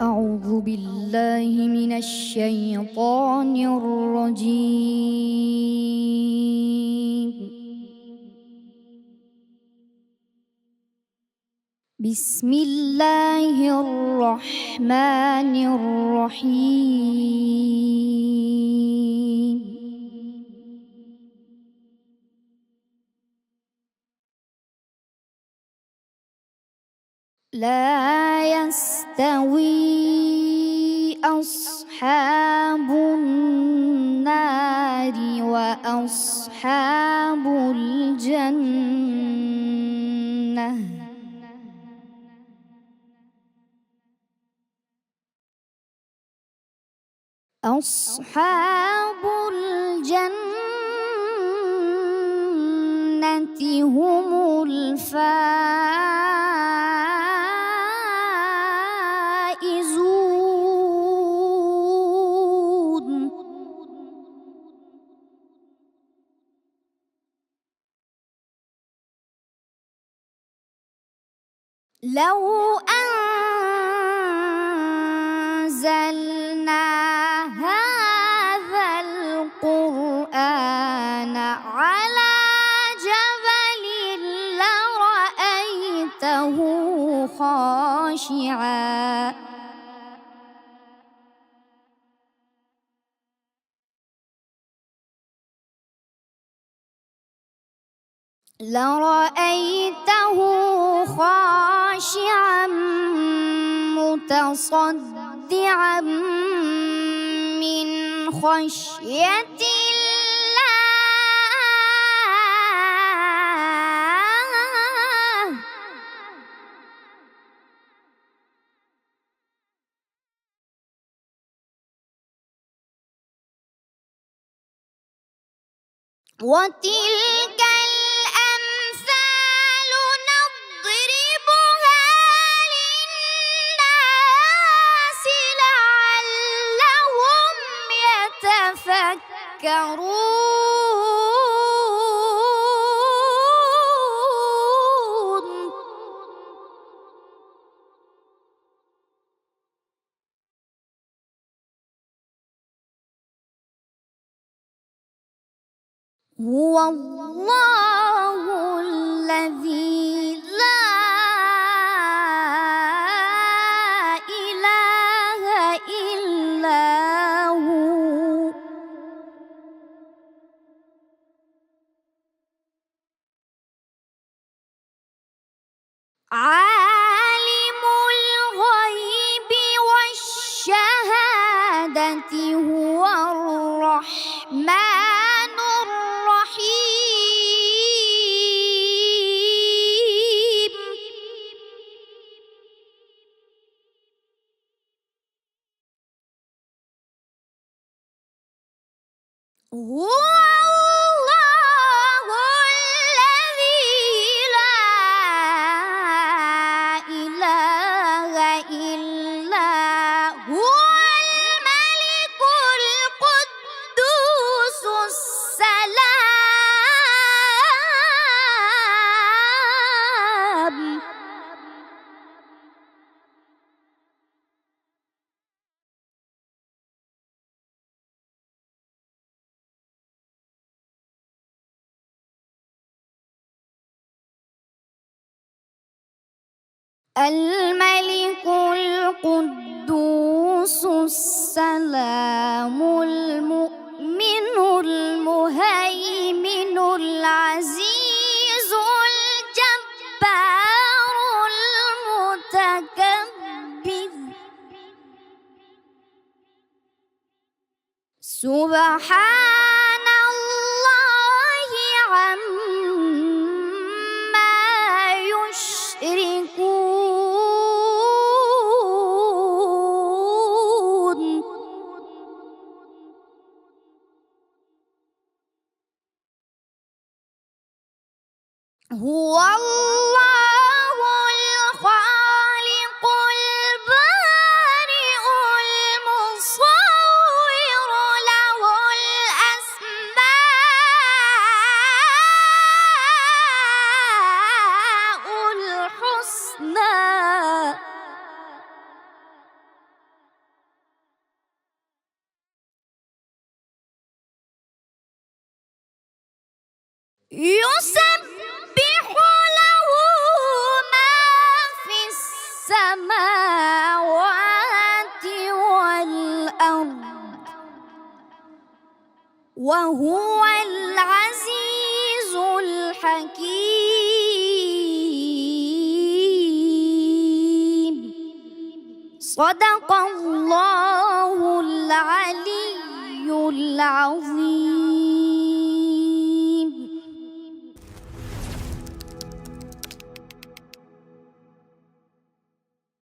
أعوذ بالله من الشيطان الرجيم. بسم الله الرحمن الرحيم. لا يستوي أصحاب النار وأصحاب الجنة. أصحاب الجنة هم الفائزون. لو أنزلنا هذا القرآن على جبل لرأيته خاشعا خاشعا متصدعا من خشية الله. وتلك الأمثال نضربها للناس لعلهم يتفكرون. هو الله الذي لا إله إلا هو. عالم الغيب والشهادة هو الرحمن الرحيم. هو الله الذي لا إله إلا هو الملك القدوس السلام. الملك القدوس السلام المؤمن المهيمن العزيز الجبار المتكبر. سبحان الله عما يشركون. هو الله الخالق البارئ المصور له الأسماء يسبح له ما في السماوات والأرض وهو العزيز الحكيم. صدق الله العلي العظيم.